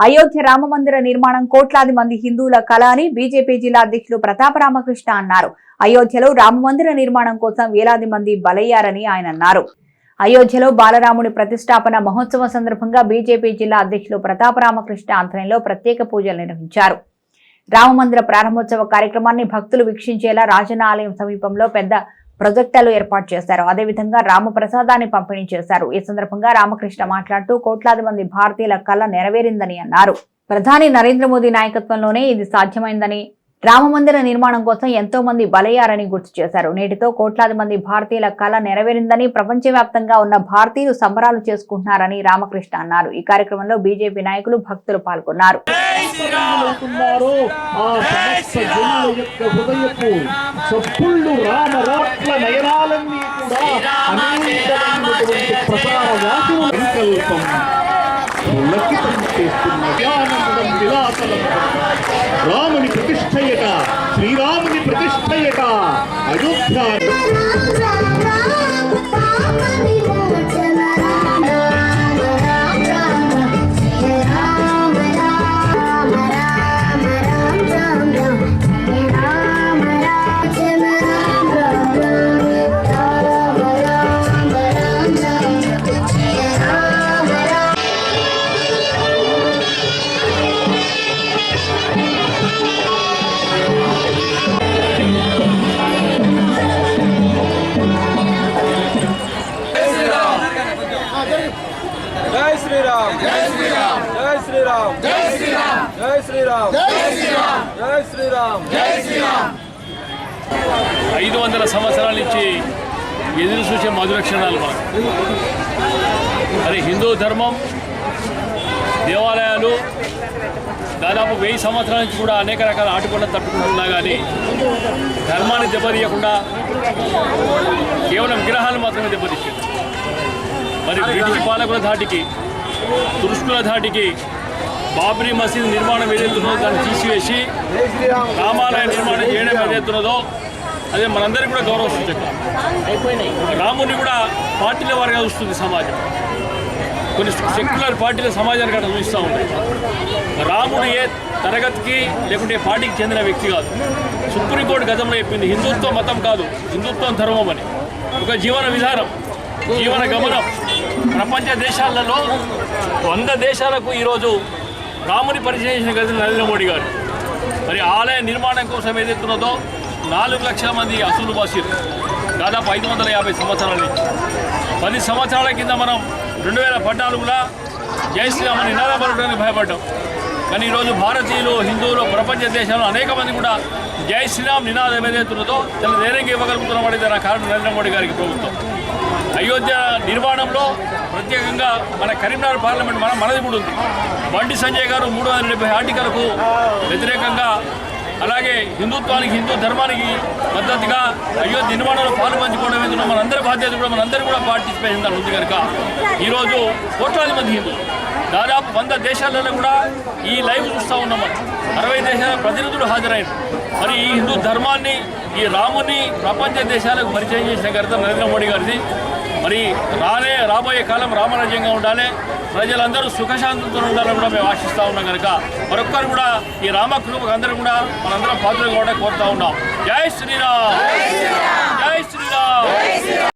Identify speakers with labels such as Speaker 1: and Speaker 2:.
Speaker 1: అయోధ్య రామమందిర నిర్మాణం కోట్లాది మంది హిందువుల కళ అని బీజేపీ జిల్లా అధ్యక్షులు ప్రతాప రామకృష్ణ అన్నారు. అయోధ్యలో రామమందిర నిర్మాణం కోసం వేలాది మంది బలయ్యారని ఆయన అన్నారు. అయోధ్యలో బాలరాముడి ప్రతిష్టాపన మహోత్సవం సందర్భంగా బీజేపీ జిల్లా అధ్యక్షులు ప్రతాప రామకృష్ణ ఆధ్వర్యంలో ప్రత్యేక పూజలు నిర్వహించారు. రామమందిర ప్రారంభోత్సవ కార్యక్రమాన్ని భక్తులు వీక్షించేలా రాజన్న ఆలయం సమీపంలో పెద్ద ప్రొజెక్టర్లు ఏర్పాటు చేశారు. అదేవిధంగా రామ ప్రసాదాన్ని పంపిణీ చేశారు. ఈ సందర్భంగా రామకృష్ణ మాట్లాడుతూ కోట్లాది మంది భారతీయుల కళ నెరవేరిందని అన్నారు. ప్రధాని నరేంద్ర మోదీ నాయకత్వంలోనే ఇది సాధ్యమైందని, రామమందిర నిర్మాణం కోసం ఎంతో మంది బలయ్యారని గుర్తు చేశారు. నేటితో కోట్లాది మంది భారతీయుల కళ నెరవేరిందని, ప్రపంచవ్యాప్తంగా ఉన్న భారతీయులు సంబరాలు చేసుకుంటున్నారని రామకృష్ణ అన్నారు. ఈ కార్యక్రమంలో బీజేపీ నాయకులు, భక్తులు పాల్గొన్నారు.
Speaker 2: రాముని ప్రతిష్టయట, శ్రీరాముని ప్రతిష్టయట అయోధ్య.
Speaker 3: जय श्री राम, जय श्री राम, जय श्री राम, जय श्री राम, जय श्री राम, जय श्री राम, जय श्री राम, जय श्री राम.
Speaker 4: 500 సంవత్సరాల నుంచి ఎదురు చూసే మధుర క్షణాలు మనకు. మరి హిందూ ధర్మం, దేవాలయాలు దాదాపు 1000 సంవత్సరాల నుంచి కూడా అనేక రకాల ఆటుకోళ్ళను తట్టుకుంటున్నా కానీ ధర్మాన్ని దెబ్బతీయకుండా కేవలం విగ్రహాలు మాత్రమే దెబ్బతీసింది. మరి బ్రిటిష్ పాలకుల ధాటికి, తురుష్కుల ధాటికి బాబ్రీ మసీద్ నిర్మాణం ఏదైతున్నదో దాన్ని తీసివేసి రామాలయ నిర్మాణం చేయడం ఏదైతున్నదో అదే మనందరికీ కూడా గౌరవ సూచకం. రాముని కూడా పార్టీల వారిగా చూస్తుంది సమాజం. కొన్ని సెక్యులర్ పార్టీల సమాజానికి అట్లా చూస్తూ ఉంటాయి. రాముడు ఏ తరగతికి లేకుంటే పార్టీకి చెందిన వ్యక్తి కాదు. సుప్రీంకోర్టు గతంలో చెప్పింది హిందుత్వ మతం కాదు, హిందుత్వం ధర్మం అని. ఒక జీవన విధానం, జీవన గమనం. ప్రపంచ దేశాలలో 100 దేశాలకు ఈరోజు రాముని పరిచయం చేసిన గది నరేంద్ర మోడీ గారు. మరి ఆలయ నిర్మాణం కోసం ఏదైతున్నదో 4 లక్షల మంది అసలు బాసీలు దాదాపు 550 సంవత్సరాల నుంచి. 10 సంవత్సరాల కింద మనం 2014లో జై శ్రీరామ్ నినాదం పలకడానికి భయపడ్డాం. కానీ ఈరోజు భారతీయులు, హిందువులు, ప్రపంచ దేశాల్లో అనేక మంది కూడా జై శ్రీరామ్ నినాదం ఏదైతున్నదో చాలా ధైర్యంగా ఇవ్వగలుగుతున్నాం అనేది నా కారణం నరేంద్ర మోడీ గారికి ప్రభుత్వం. అయోధ్య నిర్మాణంలో ప్రత్యేకంగా మన కరీంనగర్ పార్లమెంట్ మనది కూడా ఉంది. బండి సంజయ్ గారు 370 ఆర్టికల్కు వ్యతిరేకంగా, అలాగే హిందుత్వానికి, హిందూ ధర్మానికి మద్దతుగా అయోధ్య నిర్మాణంలో పాలు పంచుకోవడం ఏదైనా మనందరి బాధ్యత కూడా, మనందరూ కూడా పార్టిసిపేషన్ ఉంది కనుక ఈరోజు కోట్లాది మంది హిందువులు దాదాపు 100 దేశాలలో కూడా ఈ లైవ్ చూస్తూ ఉన్నాం. మనం 60 దేశాల ప్రతినిధులు హాజరైన. మరి ఈ హిందూ ధర్మాన్ని, ఈ రాముని ప్రపంచ దేశాలకు పరిచయం చేసిన ఘనత నరేంద్ర మోడీ గారిది. మరి రాబోయే కాలం రామరాజ్యంగా ఉండాలి, ప్రజలందరూ సుఖశాంతులతో ఉండాలని కూడా మేము ఆశిస్తూ ఉన్నాం కనుక మరొక్కరు కూడా ఈ రామకృపకు అందరూ కూడా మనందరం పాత్రలు కూడా కోరుతూ ఉన్నాం. జై శ్రీరామ్, జై శ్రీరామ్.